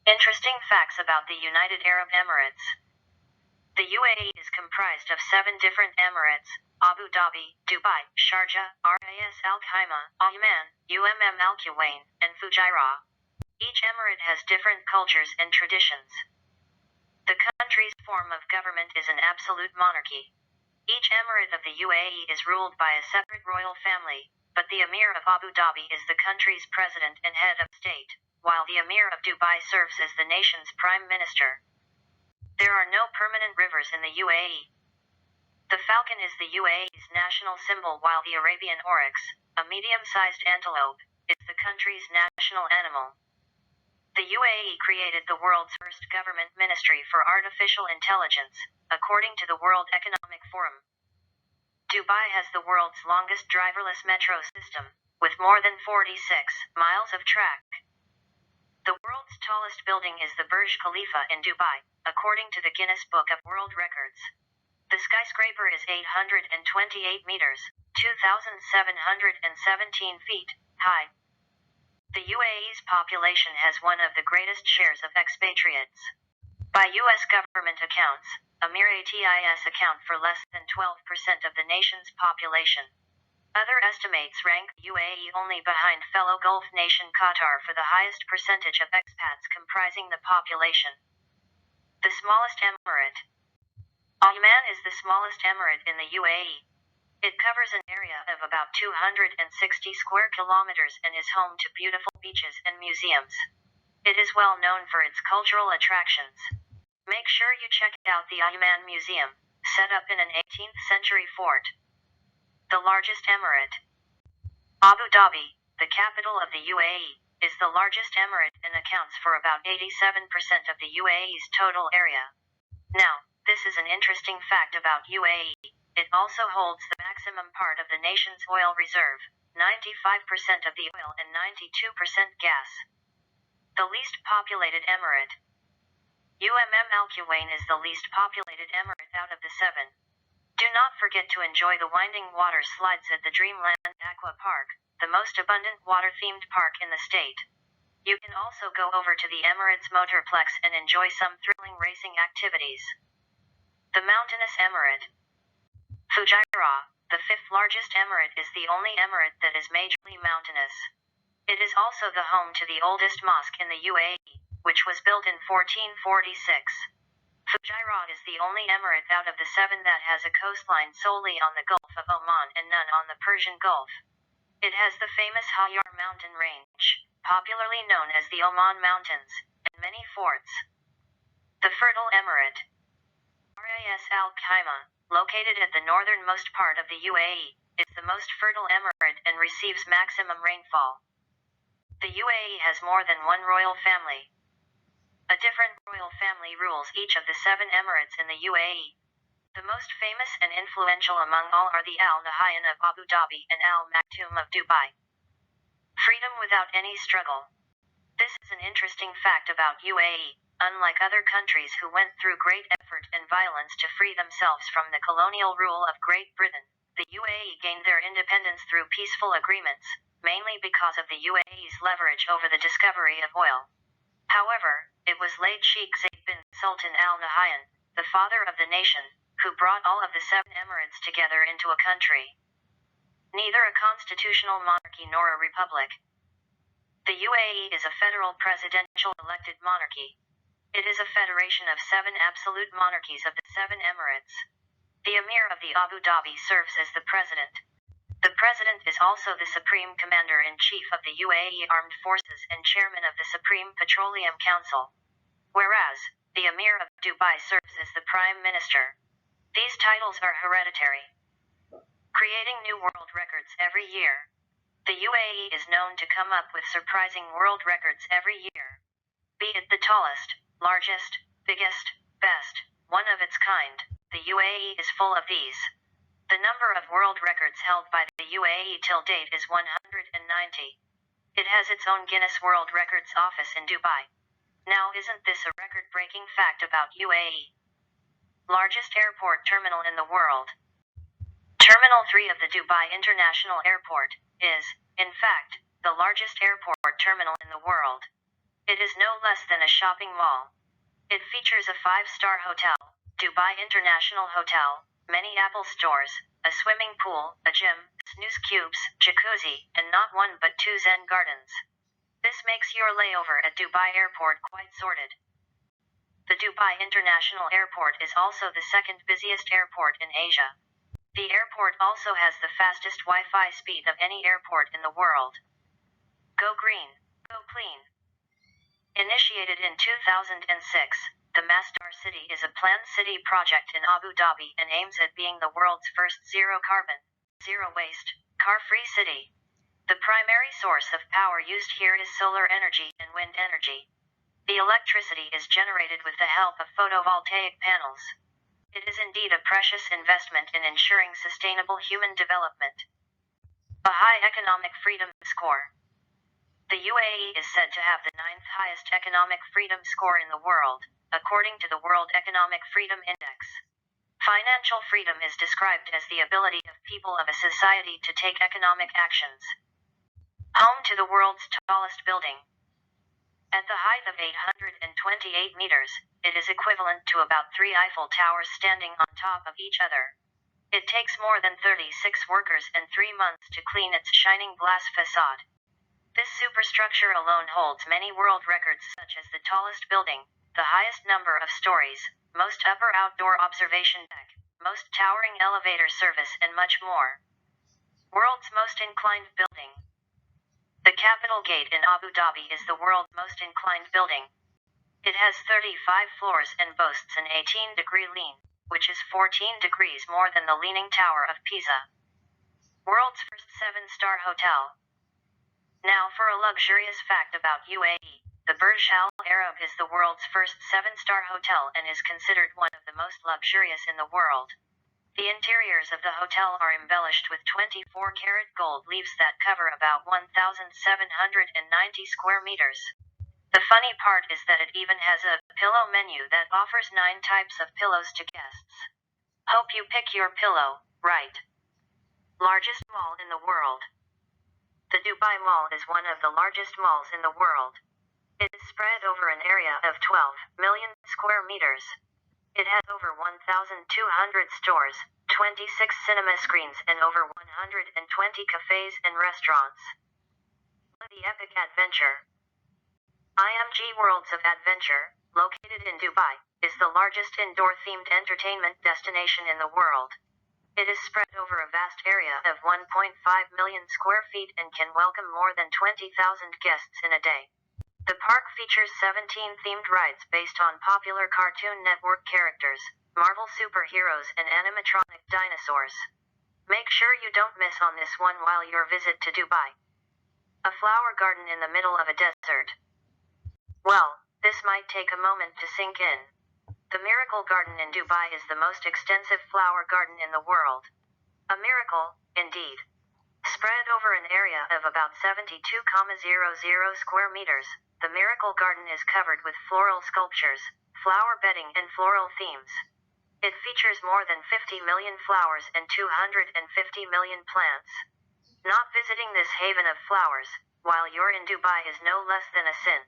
Interesting facts about the United Arab Emirates. The UAE is comprised of 7 different emirates: Abu Dhabi, Dubai, Sharjah, Ras Al Khaimah, Oman, Al Kuwain, and Fujairah. Each emirate has different cultures and traditions. The country's form of government is an absolute monarchy. Each emirate of the UAE is ruled by a separate royal family, but the Emir of Abu Dhabi is the country's president and head of state, while the Emir of Dubai serves as the nation's prime minister. There are no permanent rivers in the UAE. The falcon is the UAE's national symbol, while the Arabian oryx, a medium-sized antelope, is the country's national animal. The UAE created the world's first government ministry for artificial intelligence, according to the World Economic Forum. Dubai has the world's longest driverless metro system, with more than 46 miles of track. The world's tallest building is the Burj Khalifa in Dubai, according to the Guinness Book of World Records. The skyscraper is 828 meters, 2,717 feet, high. The UAE's population has one of the greatest shares of expatriates. By U.S. government accounts, Emiratis account for less than 12% of the nation's population. Other estimates rank UAE only behind fellow Gulf nation Qatar for the highest percentage of expats comprising the population. The smallest emirate. Oman is the smallest emirate in the UAE. It covers an area of about 260 square kilometers and is home to beautiful beaches and museums. It is well known for its cultural attractions. Make sure you check out the Oman Museum, set up in an 18th century fort. The largest emirate. Abu Dhabi, the capital of the UAE, is the largest emirate and accounts for about 87% of the UAE's total area. Now, this is an interesting fact about UAE. It also holds the maximum part of the nation's oil reserve, 95% of the oil and 92% gas. The least populated emirate. Al Kuwain is the least populated emirate out of the 7. Do not forget to enjoy the winding water slides at the Dreamland Aqua Park, the most abundant water-themed park in the state. You can also go over to the Emirates Motorplex and enjoy some thrilling racing activities. The mountainous emirate. Fujairah, the 5th largest emirate, is the only emirate that is majorly mountainous. It is also the home to the oldest mosque in the UAE, which was built in 1446. Fujairah is the only emirate out of the 7 that has a coastline solely on the Gulf of Oman and none on the Persian Gulf. It has the famous Hayar mountain range, popularly known as the Oman Mountains, and many forts. The fertile emirate. Ras Al Khaimah, located at the northernmost part of the UAE, is the most fertile emirate and receives maximum rainfall. The UAE has more than one royal family. A different royal family rules each of the 7 emirates in the UAE. The most famous and influential among all are the Al Nahyan of Abu Dhabi and Al Maktoum of Dubai. Freedom without any struggle. This is an interesting fact about UAE. Unlike other countries who went through great effort and violence to free themselves from the colonial rule of Great Britain, the UAE gained their independence through peaceful agreements, mainly because of the UAE's leverage over the discovery of oil. However, it was late Sheikh Zayed bin Sultan Al Nahyan, the father of the nation, who brought all of the 7 emirates together into a country. Neither a constitutional monarchy nor a republic. The UAE is a federal presidential elected monarchy. It is a federation of 7 absolute monarchies of the 7 emirates. The Emir of the Abu Dhabi serves as the president. The president is also the supreme commander-in-chief of the UAE Armed Forces and chairman of the Supreme Petroleum Council. Whereas, the Emir of Dubai serves as the prime minister. These titles are hereditary. Creating new world records every year. The UAE is known to come up with surprising world records every year. Be it the tallest, largest, biggest, best, one of its kind, the UAE is full of these. The number of world records held by the UAE till date is 190. It has its own Guinness World Records office in Dubai. Now, isn't this a record-breaking fact about UAE? Largest airport terminal in the world. Terminal 3 of the Dubai International Airport is, in fact, the largest airport terminal in the world. It is no less than a shopping mall. It features a five-star hotel, Dubai International Hotel, many Apple stores, a swimming pool, a gym, snooze cubes, jacuzzi, and not one but two Zen gardens. This makes your layover at Dubai Airport quite sorted. The Dubai International Airport is also the second busiest airport in Asia. The airport also has the fastest Wi-Fi speed of any airport in the world. Go green, go clean. Initiated in 2006, the Masdar City is a planned city project in Abu Dhabi and aims at being the world's first zero-carbon, zero-waste, car-free city. The primary source of power used here is solar energy and wind energy. The electricity is generated with the help of photovoltaic panels. It is indeed a precious investment in ensuring sustainable human development. A high economic freedom score. The UAE is said to have the ninth highest economic freedom score in the world, according to the World Economic Freedom Index. Financial freedom is described as the ability of people of a society to take economic actions. Home to the world's tallest building. At the height of 828 meters, it is equivalent to about 3 Eiffel Towers standing on top of each other. It takes more than 36 workers and 3 months to clean its shining glass facade. This superstructure alone holds many world records such as the tallest building, the highest number of stories, most upper outdoor observation deck, most towering elevator service and much more. World's most inclined building. The Capitol Gate in Abu Dhabi is the world's most inclined building. It has 35 floors and boasts an 18-degree lean, which is 14 degrees more than the Leaning Tower of Pisa. World's first 7-star hotel. Now for a luxurious fact about UAE. The Burj Al Arab is the world's first 7-star hotel and is considered one of the most luxurious in the world. The interiors of the hotel are embellished with 24-karat gold leaves that cover about 1,790 square meters. The funny part is that it even has a pillow menu that offers 9 types of pillows to guests. Hope you pick your pillow right. Largest mall in the world. The Dubai Mall is one of the largest malls in the world. It is spread over an area of 12 million square meters. It has over 1,200 stores, 26 cinema screens and over 120 cafes and restaurants. The Epic Adventure. IMG Worlds of Adventure, located in Dubai, is the largest indoor-themed entertainment destination in the world. It is spread over a vast area of 1.5 million square feet and can welcome more than 20,000 guests in a day. The park features 17 themed rides based on popular Cartoon Network characters, Marvel superheroes and animatronic dinosaurs. Make sure you don't miss on this one while your visit to Dubai. A flower garden in the middle of a desert. Well, this might take a moment to sink in. The Miracle Garden in Dubai is the most extensive flower garden in the world. A miracle, indeed. Spread over an area of about 72,000 square meters, the Miracle Garden is covered with floral sculptures, flower bedding and floral themes. It features more than 50 million flowers and 250 million plants. Not visiting this haven of flowers, while you're in Dubai is no less than a sin.